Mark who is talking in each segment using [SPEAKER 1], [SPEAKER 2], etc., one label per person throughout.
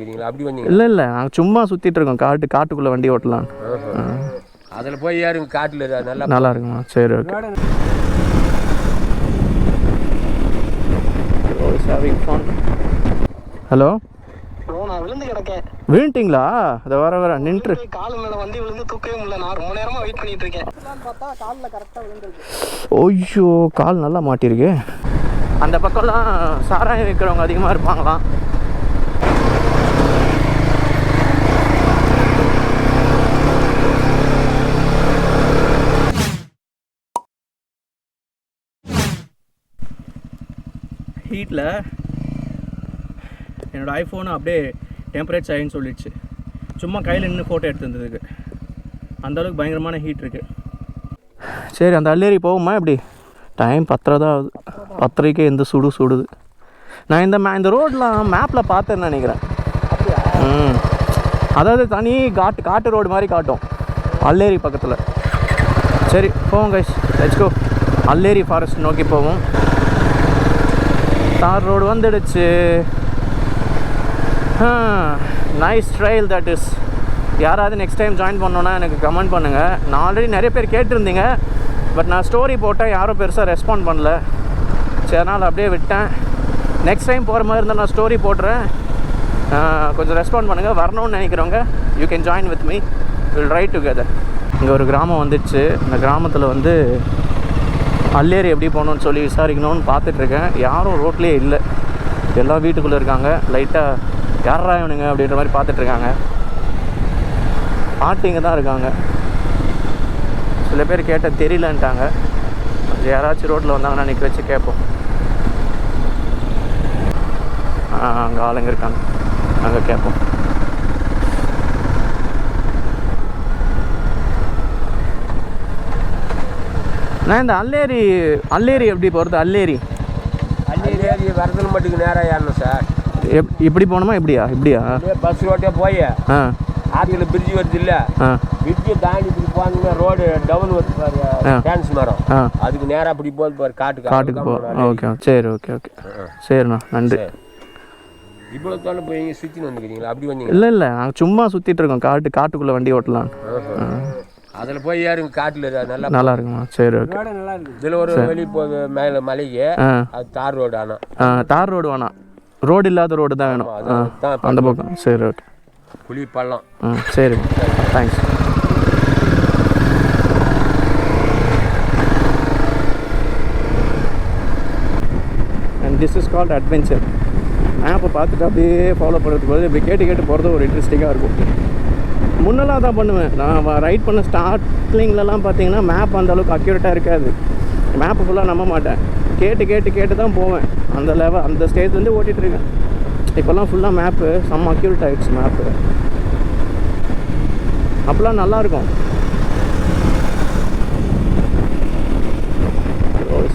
[SPEAKER 1] இல்லை இல்லை நாங்கள் சும்மா சுற்றிட்டு இருக்கோம் காட்டுக்குள்ளே வண்டி ஓட்டலாம்.
[SPEAKER 2] அதில் போய் யாருங்க காட்டில்
[SPEAKER 1] நல்லா இருக்குமா? சரி ஓகே. ஹலோ,
[SPEAKER 3] நான் விழுந்து கிடக்கேன்.
[SPEAKER 1] விழுந்துட்டீங்களா? அதை வர நின்று
[SPEAKER 3] காலு மேல வண்டி விழுந்து தூக்கவே முடியல. நான் ரொம்ப நேரமா வெயிட் பண்ணிட்டு இருக்கேன். பார்த்தா காலில் கரெக்டாக விழுந்துருக்கு.
[SPEAKER 1] ஐயோ, கால் நல்லா மாட்டிருக்கு. அந்த பக்கம்லாம் சாராயம் விற்கிறவங்க அதிகமாக இருப்பாங்களாம். ஹீட்டில் என்னோடய ஐஃபோனு அப்படியே டெம்பரேச்சர் ஆகின்னு சொல்லிடுச்சு. சும்மா கையில் நின்று ஃபோட்டோ எடுத்துருந்ததுக்கு அந்தளவுக்கு பயங்கரமான ஹீட் இருக்குது. சரி, அந்த அல்லேரி போகுமா எப்படி? டைம் 10:30 தான் ஆகுது. 10:30க்கே எந்த சுடுது. நான் இந்த ரோடெலாம் மேப்பில் பார்த்தேன்னு நினைக்கிறேன். அதாவது தனி காட்டு ரோடு மாதிரி காட்டும் அல்லேரி பக்கத்தில். சரி போவோம் guys, let's go. Alleri forest நோக்கி போவோம். தார் ரோடு வந்துடுச்சு. Nice trail that is. யாராவது நெக்ஸ்ட் டைம் ஜாயின் பண்ணோன்னா எனக்கு கமெண்ட் பண்ணுங்கள். நான் ஆல்ரெடி நிறைய பேர் கேட்டிருந்தீங்க, பட் நான் ஸ்டோரி போட்டேன், யாரும் பெருசாக ரெஸ்பாண்ட் பண்ணல. சரி, அதனால் அப்படியே விட்டேன். நெக்ஸ்ட் டைம் போகிற மாதிரி இருந்தால் நான் ஸ்டோரி போடுறேன். கொஞ்சம் ரெஸ்பாண்ட் பண்ணுங்கள். வரணும்னு நினைக்கிறவங்க you can join with me, will write together. இங்கே ஒரு கிராமம் வந்துடுச்சு. இந்த கிராமத்தில் வந்து அல்லேரி எப்படி போகணுன்னு சொல்லி விசாரிக்கணும்னு பார்த்துட்ருக்கேன். யாரும் ரோட்லேயே இல்லை, எல்லாம் வீட்டுக்குள்ளே இருக்காங்க. லைட்டாக யாரா இவனுங்க அப்படின்ற மாதிரி பார்த்துட்ருக்காங்க. பாட்டிங்க தான் இருக்காங்க. சில பேர் கேட்ட தெரியலன்ட்டாங்க. யாராச்சும் ரோட்டில் வந்தாங்கன்னா நிற்க வச்சு கேட்போம். அங்கே ஆளுங்க இருக்காங்க, அங்கே கேட்போம். நான் இந்த அல்லேரி எப்படி போகிறது? அல்லேரி
[SPEAKER 2] வரதல் மட்டுக்கு நேராக ஏறணும் சார்.
[SPEAKER 1] இப்படி போகணுமா? இப்படியா
[SPEAKER 2] பஸ் ரோட்டே போய் ஆற்றுல பிரிட்ஜ் வருது இல்லை, பிரிட்ஜை தாண்டி இப்படி போனீங்கன்னா ரோடு டவுன் வருது பாரு, டான்ஸ் மரம், அதுக்கு நேராக அப்படி போகுது பாரு, காட்டுக்கு போ.
[SPEAKER 1] ஓகே, சரி ஓகே. சரிண்ணா, நன்றி.
[SPEAKER 2] இவ்வளோ தோணு போய் இங்கே சுற்றி வந்துக்கிறீங்களா? அப்படி வந்தீங்க?
[SPEAKER 1] இல்லை நாங்கள் சும்மா சுற்றிட்டு இருக்கோம். காட்டுக்குள்ளே வண்டி ஓட்டலாம்.
[SPEAKER 2] அதில் போய் யாருங்க காட்டில்
[SPEAKER 1] நல்லா இருக்குமா? சரி ஓகே.
[SPEAKER 2] இதில் ஒரு வெளியே போகுது மேலே மலைக்கு, அது தார் ரோடு. ஆனால்
[SPEAKER 1] தார் ரோடு வேணாம், ரோடு இல்லாத ரோடு தான் வேணும். அந்த பக்கம். சரி ஓகே.
[SPEAKER 2] குழி பள்ளம்.
[SPEAKER 1] சரி, thanks. And this is called adventure. மேப்பை பார்த்துட்டு அப்படியே ஃபாலோ பண்ணுறதுக்கு போது இப்படி கேட்டு போகிறது ஒரு இன்ட்ரெஸ்டிங்காக இருக்கும். முன்னெல்லாம் தான் பண்ணுவேன். நான் ரைட் பண்ண ஸ்டார்டிங்லலாம் பார்த்தீங்கன்னா மேப் அந்தளவுக்கு அக்யூரேட்டாக இருக்காது. மேப்பு ஃபுல்லாக நம்ப மாட்டேன். கேட்டு தான் போவேன். அந்த ஸ்டேஜ்லேருந்து ஓட்டிகிட்ருக்கேன். இப்போல்லாம் ஃபுல்லாக மேப்பு செம்ம அக்யூரேட் ஆகிடுச்சு. மேப்பு அப்போலாம் நல்லாயிருக்கும்.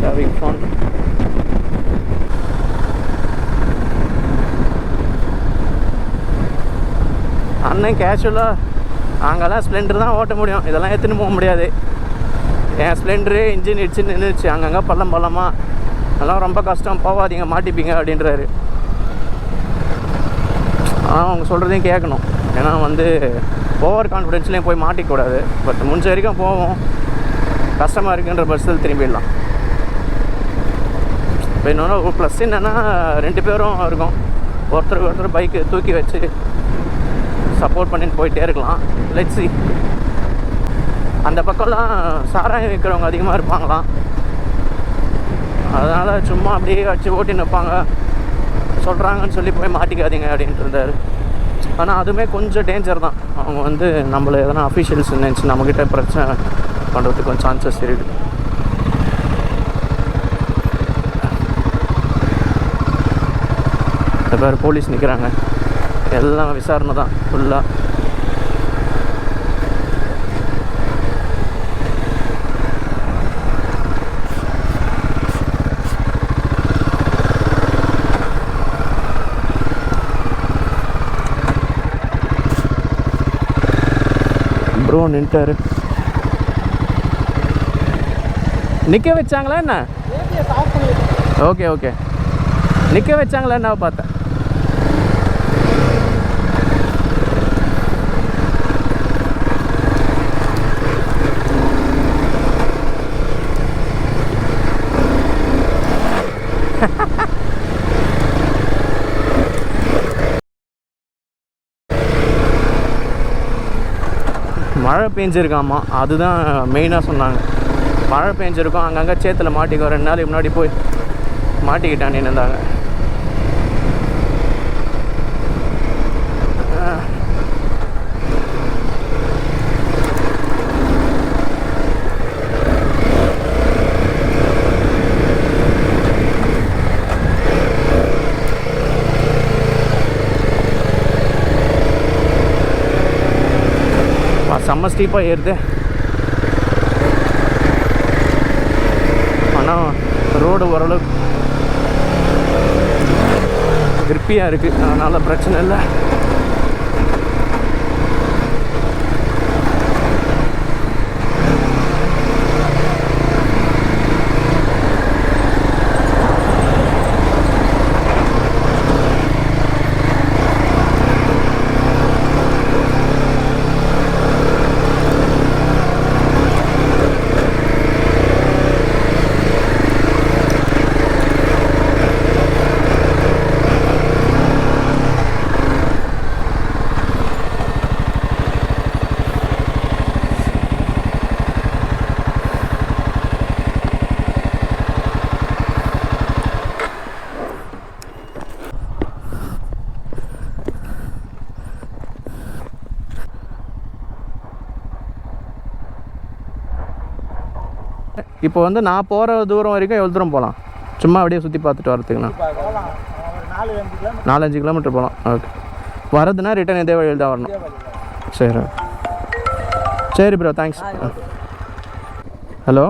[SPEAKER 1] Having fun. அண்ணன் கேஷுவலாக அங்கெல்லாம் ஸ்ப்ளெண்டர் தான் ஓட்ட முடியும், இதெல்லாம் எடுத்துன்னு போக முடியாது. என் ஸ்ப்ளெண்டரு இன்ஜின் இடிச்சு நின்றுச்சு. அங்கங்கே பள்ளமாக அதெல்லாம் ரொம்ப கஷ்டம், போகாதீங்க மாட்டிப்பீங்க அப்படின்றாரு. ஆனால் அவங்க சொல்கிறதையும் கேட்கணும். ஏன்னா வந்து ஓவர் கான்ஃபிடென்ஸ்லேயும் போய் மாட்டிக்கூடாது. பட் முடிஞ்ச வரைக்கும் போவோம். கஷ்டமாக இருக்குன்ற பஸ்ஸில் திரும்பிடலாம். இப்போ இன்னொன்று ஒரு ப்ளஸ் என்னென்னா 2 பேரும் இருக்கும். ஒருத்தர் பைக்கு தூக்கி வச்சு சப்போர்ட் பண்ணிட்டு போயிட்டே இருக்கலாம். Let's see. அந்த பக்கம்லாம் சாராயம் விற்கிறவங்க அதிகமாக இருப்பாங்களாம். அதனால் சும்மா அப்படியே வச்சு ஓட்டி நிற்பாங்க. சொல்கிறாங்கன்னு சொல்லி போய் மாட்டிக்காதீங்க அப்படின்ட்டு இருந்தார். ஆனால் அதுவுமே கொஞ்சம் டேஞ்சர் தான். அவங்க வந்து நம்மளை எதனா அஃபிஷியல்ஸ் நினச்சி நம்மக்கிட்ட பிரச்சனை பண்ணுறதுக்கு கொஞ்சம் சான்சஸ் இருக்குது. இந்த பேர் போலீஸ் நிற்கிறாங்க. எல்லாம் விசாரணை தான் ஃபுல்லாக. ப்ரோ நின்ட்டாரு. நிற்க வச்சாங்களா என்ன? ஓகே நிற்க வச்சாங்களா என்ன பார்த்தேன். மழை பெஞ்சிருக்காமா, அதுதான் மெயினாக சொன்னாங்க. மழை பெஞ்சிருக்கோம், அங்கங்கே சேத்துல மாட்டிக்கோ. 2 நாளைக்கு முன்னாடி போய் மாட்டிக்கிட்டான்னு இருந்தாங்க. செம்ம ஸ்டீப்பாக ஏறுது. ஆனால் ரோடு ஓரளவுக்கு கிரிப்பியாக இருக்குது, அதனால் பிரச்சனை இல்லை. இப்போ வந்து நான் போகிற தூரம் வரைக்கும் எவ்வளோ தூரம் போகலாம்? சும்மா அப்படியே சுற்றி பார்த்துட்டு வரதுக்குண்ணா 4-5 கிலோமீட்டர் போகலாம். ஓகே, வரதுன்னா ரிட்டன் இதே வழியில் தான் வரணும். சரி சரி ப்ரோ, தேங்க்ஸ். ஹலோ,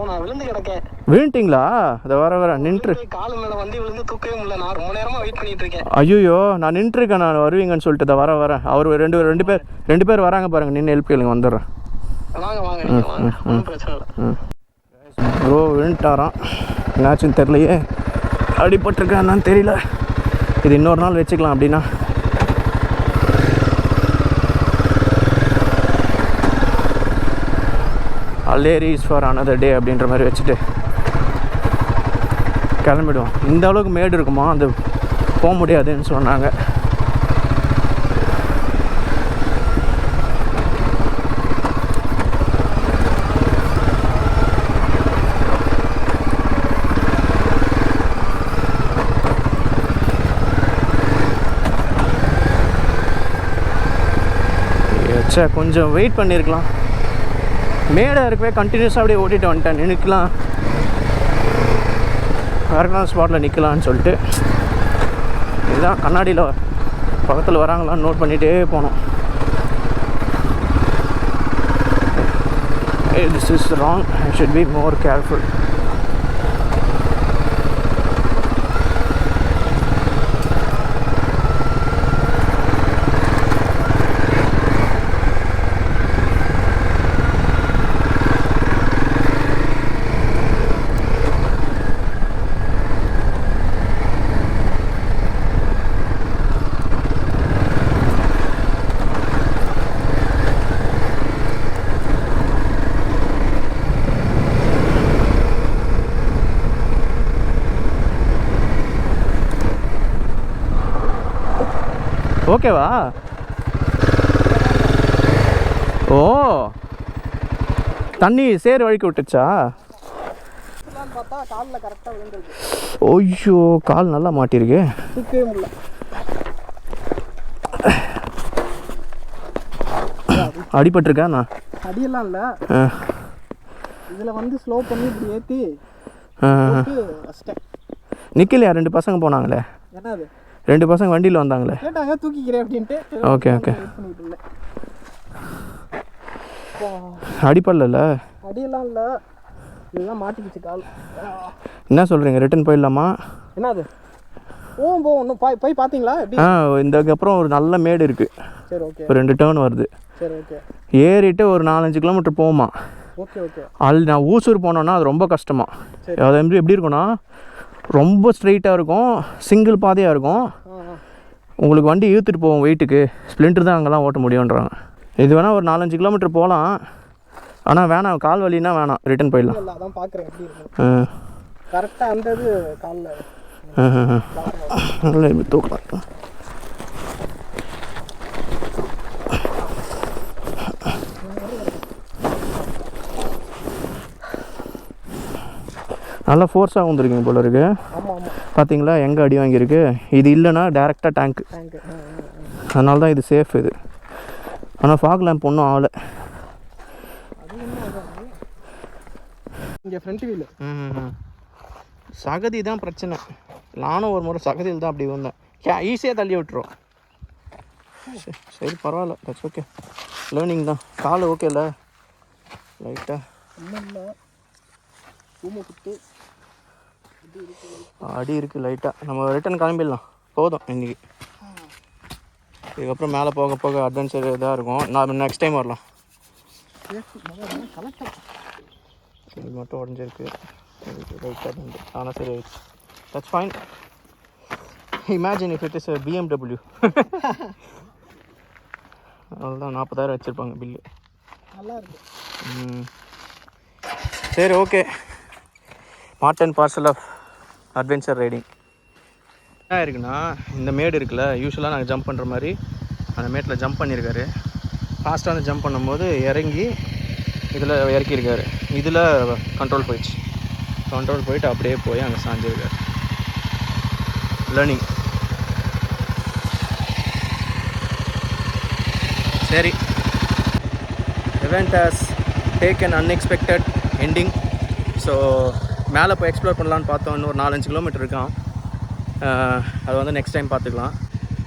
[SPEAKER 3] நான் விழுந்து கிடக்கேன்.
[SPEAKER 1] விழுந்துட்டிங்களா? அதை வர நின்று
[SPEAKER 3] காலு மேலே வந்து விழுந்து தூக்கவே முடியல. நான் ரொம்ப நேரமாக வெயிட் பண்ணிட்டு இருக்கேன்.
[SPEAKER 1] ஐயோ, நான் நின்றுருக்கேன். நான் வருவீங்கன்னு சொல்லிட்டு தான் வரேன். அவர் ரெண்டு பேர் வராங்க பாருங்கள். நின்று ஹெல்ப் கேளுங்க, வந்துடுறேன்.
[SPEAKER 3] வாங்க வாங்க, நீங்கள் வாங்க, ஒன்றும் பிரச்சனை இல்லை.
[SPEAKER 1] ப்ரோ விழுந்துட்டாராம், என்னாச்சுன்னு தெரியலையே. அடிபட்டிருக்கான்னு தெரியல. இது இன்னொரு நாள் வச்சுக்கலாம் அப்படின்னா. அலேரி இஸ் ஃபார் அனதர் டே அப்படின்ற மாதிரி வச்சுட்டு கிளம்பிடுவோம். இந்த அளவுக்கு மேடு இருக்குமா, அது போக முடியாதுன்னு சொன்னாங்க. கொஞ்சம் வெயிட் பண்ணியிருக்கலாம். மேடாக இருக்கவே கண்டினியூஸாக அப்படியே ஓட்டிகிட்டு வந்துட்டேன். நிற்கலாம், கரெக்டான ஸ்பாட்டில் நிற்கலான்னு சொல்லிட்டு. இதுதான் கண்ணாடியில் பக்கத்தில் வராங்களான்னு நோட் பண்ணிகிட்டே போனோம். This is wrong, I should be more careful. ஓகேவா? ஓ, தண்ணி சேர் வழிக்கு விட்டுச்சா?
[SPEAKER 3] பார்த்தா காலில் கரெக்டாக விழுந்துருக்கு.
[SPEAKER 1] ஐயோ, கால் நல்லா மாட்டிருக்கு.
[SPEAKER 3] தூக்கவே முடியல.
[SPEAKER 1] அடிபட்டிருக்காண்ணா?
[SPEAKER 3] அடியெல்லாம் இல்லை, இதில் வந்து ஸ்லோ பண்ணி இப்படி ஏற்றி
[SPEAKER 1] நிற்கலையா? 2 பசங்க போனாங்களே.
[SPEAKER 3] என்னது?
[SPEAKER 1] 2 பசங்க வண்டியில் வந்தாங்களே,
[SPEAKER 3] கேட்டாங்க தூக்கிக்கிறேன் அப்படின்ட்டு.
[SPEAKER 1] Okay okay. அடிப்படல?
[SPEAKER 3] அடியெல்லாம் இல்லை, இதெல்லாம் மாட்டிக்கிச்சு கால்.
[SPEAKER 1] என்ன சொல்கிறீங்க, ரிட்டன் போயிடலாமா?
[SPEAKER 3] என்னது? போவோம் ஒன்றும் போய் பார்த்தீங்களா?
[SPEAKER 1] இதுக்கப்புறம் ஒரு நல்ல மேடு இருக்குது.
[SPEAKER 3] சரி ஓகே.
[SPEAKER 1] ஒரு 2 டேர்ன் வருது.
[SPEAKER 3] சரி ஓகே.
[SPEAKER 1] ஏறிட்டு ஒரு 4-5 கிலோமீட்டர் போகுமா.
[SPEAKER 3] Okay okay.
[SPEAKER 1] நான் ஊசூர் போனோன்னா அது ரொம்ப கஷ்டமா. அது எப்படி இருக்குன்னா, ரொம்ப ஸ்ட்ரைட்டாக இருக்கும், சிங்கிள் பாதையாக இருக்கும். உங்களுக்கு வண்டி இழுத்துட்டு போவோம் வெயிட்டுக்கு. ஸ்ப்ளெண்டர் தான் அங்கெல்லாம் ஓட்ட முடியுன்றாங்க. இது வேணால் ஒரு 4-5 கிலோமீட்டர் போகலாம், ஆனால் வேணாம், கால் வலின்னா வேணாம், ரிட்டன் போயிடலாம்.
[SPEAKER 3] அதான் பார்க்குறேன் எப்படி கரெக்டாக அந்த இது காலில்
[SPEAKER 1] நல்லா இப்படி தூக்கலாம். நல்லா ஃபோர்ஸாக வந்துருக்கீங்க போல இருக்கு.
[SPEAKER 3] ஆமாம் ஆமாம்.
[SPEAKER 1] பார்த்தீங்களா எங்கே அடி வாங்கியிருக்கு. இது இல்லைன்னா டேரெக்டாக டேங்க்கு. அதனால தான் இது சேஃப் இது. ஆனால் ஃபாக் லேம்ப் ஒன்றும் ஆகலை.
[SPEAKER 3] இங்கே ஃப்ரண்ட் வீல்
[SPEAKER 1] சகதி தான் பிரச்சனை. நானும் ஒரு முறை சகதியில் தான் அப்படி வந்தேன். ஈஸியாக தள்ளி விட்டுரும். சரி பரவாயில்ல, தட்ஸ் ஓகே, லேர்னிங் தான். கால் ஓகே இல்லை லைட்டாக அடி இருக்குது லைட்டாக. நம்ம ரிட்டன் கிளம்பிடலாம், போதும் இன்றைக்கி. இதுக்கப்புறம் மேலே போக போக அட்வென்ச்சர் இதாக இருக்கும். நான் நெக்ஸ்ட் டைம் வரலாம். இது மட்டும் உடஞ்சிருக்கு லைட்டாக ஆனால் சரி ஆயிடுச்சு. That's fine. Imagine if it is BMW. அவ்வளோதான் 40,000 வச்சுருப்பாங்க பில்லு.
[SPEAKER 3] நல்லா இருக்கு.
[SPEAKER 1] சரி okay. Part and parcel of adventure riding. என்ன இருக்குன்னா, இந்த மேடு இருக்குல்ல, யூஸ்வலாக நாங்கள் ஜம்ப் பண்ணுற மாதிரி அந்த மேட்டில் ஜம்ப் பண்ணியிருக்காரு. ஃபாஸ்ட்டாக வந்து ஜம்ப் பண்ணும்போது இறங்கி இதில் இறக்கியிருக்காரு. இதில் கண்ட்ரோல் போயிடுச்சு. கண்ட்ரோல் போயிட்டு அப்படியே போய் அங்கே சாஞ்சிருக்காரு. லேர்னிங். சரி, event has taken unexpected ending. So மேலே போய் எக்ஸ்ப்ளோர் பண்ணலான்னு பார்த்தோம். இன்னும் ஒரு 4-5 கிலோமீட்டர் இருக்கான். அது வந்து நெக்ஸ்ட் டைம் பார்த்துக்கலாம்.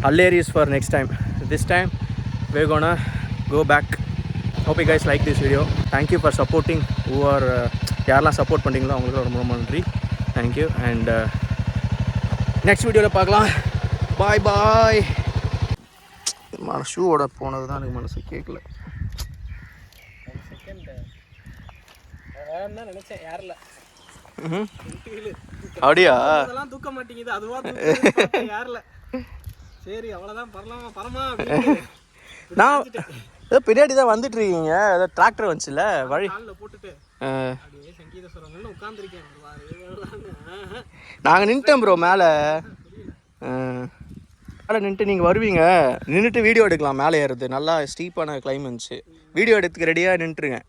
[SPEAKER 1] Alleries for next time. This time we're gonna go back. Hope you guys like this video. Thank you for supporting. Who are யாரெல்லாம் சப்போர்ட் பண்ணிங்களோ அவங்களுக்கு ரொம்ப ரொம்ப நன்றி. தேங்க்யூ. அண்ட் நெக்ஸ்ட் வீடியோவில் பார்க்கலாம். பாய் பாய். ஷூவோட போனது தான் எனக்கு மனசு கேட்கல.
[SPEAKER 3] நினைச்சேன் யாரில்
[SPEAKER 1] அப்படியா
[SPEAKER 3] அதெல்லாம் தூக்க மாட்டேங்குது, அதுவா யாரில். சரி அவ்வளோதான், பரமா.
[SPEAKER 1] நான் ஏதோ பின்னாடி தான் வந்துட்டு இருக்கீங்க. ஏதோ டிராக்டர் வந்துச்சுல வழி
[SPEAKER 3] போட்டுட்டு அப்படியே சங்கீதஸ்வரங்கள்னு உட்காந்துருக்கேன்.
[SPEAKER 1] நாங்கள் நின்ட்டோம் ப்ரோ மேலே. மேலே நின்றுட்டு நீங்கள் வருவீங்க, நின்றுட்டு வீடியோ எடுக்கலாம். மேலே ஏறுறது நல்லா ஸ்டீப்பான கிளைமேட்ஸு. வீடியோ எடுத்துக்க ரெடியாக நின்றுருங்க.